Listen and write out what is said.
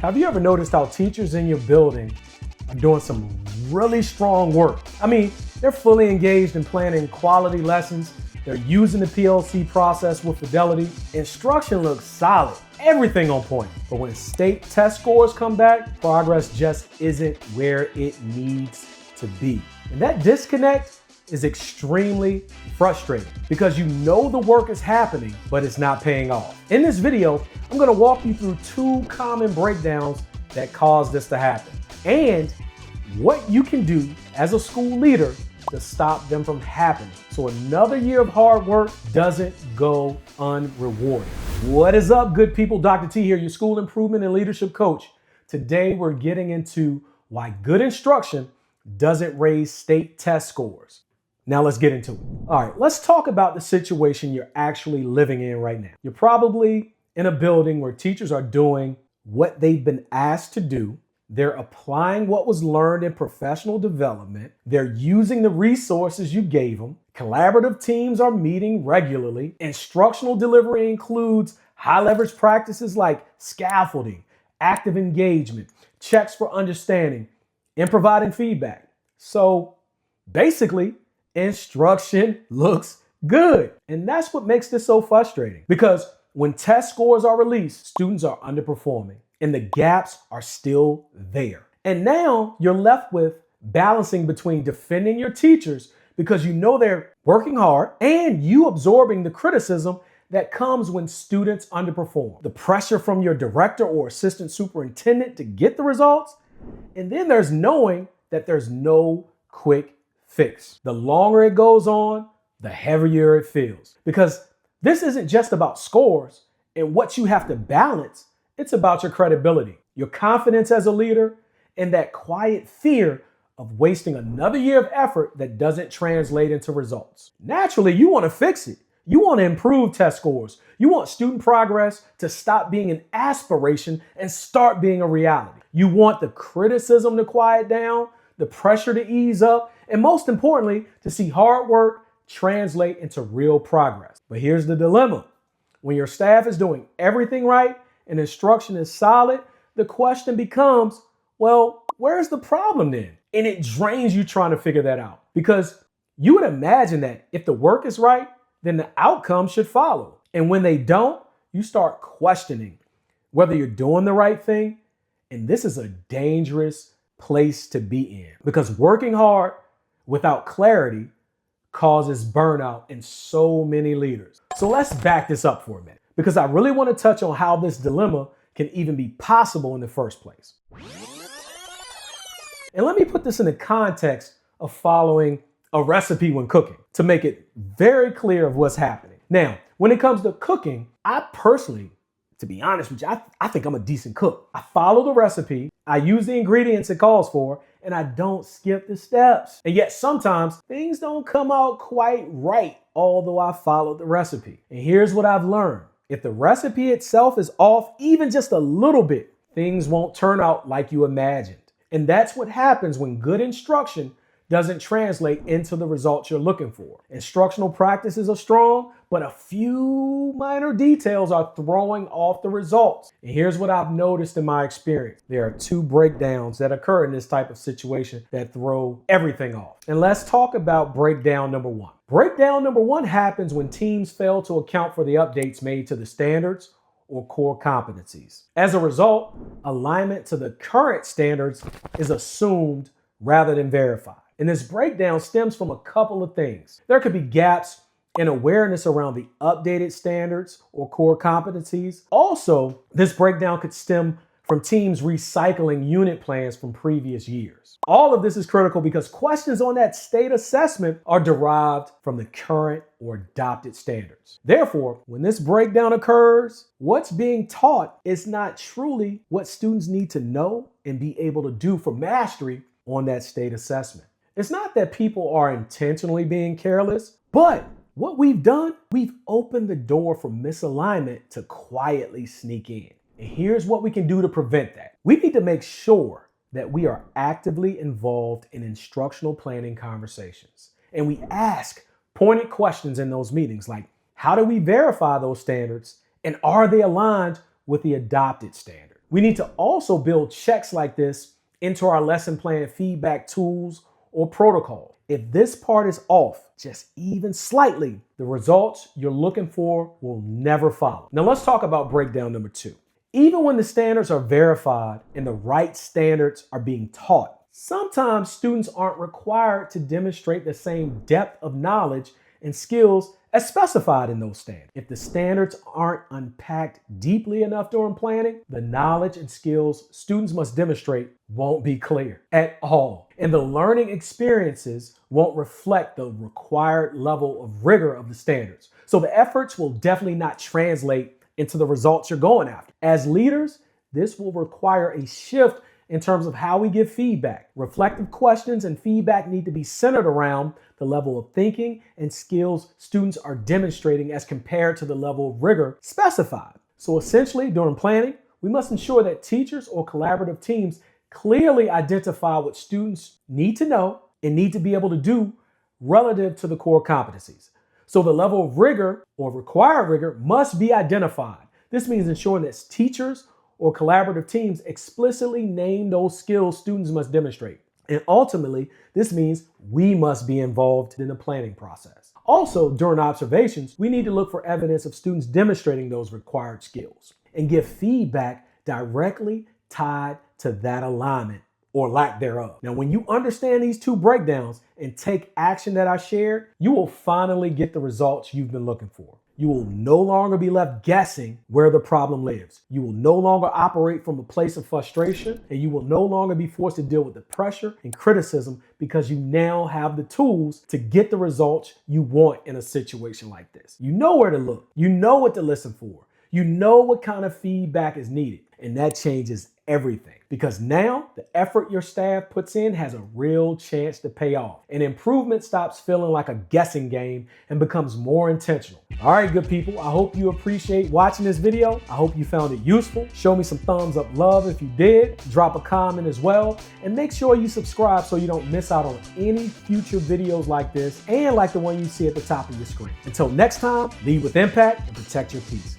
Have you ever noticed how teachers in your building are doing some really strong work? I mean, they're fully engaged in planning quality lessons. They're using the PLC process with fidelity. Instruction looks solid, everything on point. But when state test scores come back, progress just isn't where it needs to be. And that disconnect is extremely frustrating because you know the work is happening, but it's not paying off. In this video, I'm gonna walk you through 2 common breakdowns that cause this to happen and what you can do as a school leader to stop them from happening so another year of hard work doesn't go unrewarded. What is up, good people? Dr. T here, your school improvement and leadership coach. Today, we're getting into why good instruction doesn't raise state test scores. Now let's get into it. All right, let's talk about the situation you're actually living in right now. You're probably in a building where teachers are doing what they've been asked to do. They're applying what was learned in professional development. They're using the resources you gave them. Collaborative teams are meeting regularly. Instructional delivery includes high leverage practices like scaffolding, active engagement, checks for understanding, and providing feedback. So basically, instruction looks good. And that's what makes this so frustrating because when test scores are released, students are underperforming and the gaps are still there. And now you're left with balancing between defending your teachers because you know they're working hard and you absorbing the criticism that comes when students underperform. The pressure from your director or assistant superintendent to get the results. And then there's knowing that there's no quick fix. The longer it goes on, the heavier it feels. Because this isn't just about scores and what you have to balance. It's about your credibility, your confidence as a leader, and that quiet fear of wasting another year of effort that doesn't translate into results. Naturally, you want to fix it. You want to improve test scores. You want student progress to stop being an aspiration and start being a reality. You want the criticism to quiet down, the pressure to ease up, and most importantly, to see hard work translate into real progress. But here's the dilemma. When your staff is doing everything right and instruction is solid, the question becomes, well, where's the problem then? And it drains you trying to figure that out because you would imagine that if the work is right, then the outcome should follow. And when they don't, you start questioning whether you're doing the right thing. And this is a dangerous place to be in because working hard without clarity causes burnout in so many leaders. So let's back this up for a minute because I really want to touch on how this dilemma can even be possible in the first place. And let me put this in the context of following a recipe when cooking to make it very clear of what's happening. Now, when it comes to cooking, I personally, to be honest with you, I think I'm a decent cook. I follow the recipe, I use the ingredients it calls for, and I don't skip the steps. And yet sometimes things don't come out quite right, although I followed the recipe. And here's what I've learned. If the recipe itself is off even just a little bit, things won't turn out like you imagined. And that's what happens when good instruction doesn't translate into the results you're looking for. Instructional practices are strong, but a few minor details are throwing off the results. And here's what I've noticed in my experience. There are 2 breakdowns that occur in this type of situation that throw everything off. And let's talk about breakdown number 1. Breakdown number 1 happens when teams fail to account for the updates made to the standards or core competencies. As a result, alignment to the current standards is assumed rather than verified. And this breakdown stems from a couple of things. There could be gaps in awareness around the updated standards or core competencies. Also, this breakdown could stem from teams recycling unit plans from previous years. All of this is critical because questions on that state assessment are derived from the current or adopted standards. Therefore, when this breakdown occurs, what's being taught is not truly what students need to know and be able to do for mastery on that state assessment. It's not that people are intentionally being careless, but what we've done, we've opened the door for misalignment to quietly sneak in. And here's what we can do to prevent that. We need to make sure that we are actively involved in instructional planning conversations. And we ask pointed questions in those meetings like, how do we verify those standards? And are they aligned with the adopted standard? We need to also build checks like this into our lesson plan feedback tools or protocol. If this part is off, just even slightly, the results you're looking for will never follow. Now let's talk about breakdown number 2. Even when the standards are verified and the right standards are being taught, sometimes students aren't required to demonstrate the same depth of knowledge and skills as specified in those standards. If the standards aren't unpacked deeply enough during planning, the knowledge and skills students must demonstrate won't be clear at all. And the learning experiences won't reflect the required level of rigor of the standards. So the efforts will definitely not translate into the results you're going after. As leaders, this will require a shift in terms of how we give feedback. Reflective questions and feedback need to be centered around the level of thinking and skills students are demonstrating as compared to the level of rigor specified. So essentially, during planning, we must ensure that teachers or collaborative teams clearly identify what students need to know and need to be able to do relative to the core competencies. So the level of rigor or required rigor must be identified. This means ensuring that teachers or collaborative teams explicitly name those skills students must demonstrate. And ultimately, this means we must be involved in the planning process. Also, during observations, we need to look for evidence of students demonstrating those required skills and give feedback directly tied to that alignment or lack thereof. Now, when you understand these 2 breakdowns and take action that I shared, you will finally get the results you've been looking for. You will no longer be left guessing where the problem lives. You will no longer operate from a place of frustration, and you will no longer be forced to deal with the pressure and criticism because you now have the tools to get the results you want in a situation like this. You know where to look. You know what to listen for. You know what kind of feedback is needed, and that changes everything. Because now the effort your staff puts in has a real chance to pay off. And improvement stops feeling like a guessing game and becomes more intentional. All right, good people, I hope you appreciate watching this video. I hope you found it useful. Show me some thumbs up love if you did. Drop a comment as well. And make sure you subscribe so you don't miss out on any future videos like this and like the one you see at the top of your screen. Until next time, lead with impact and protect your peace.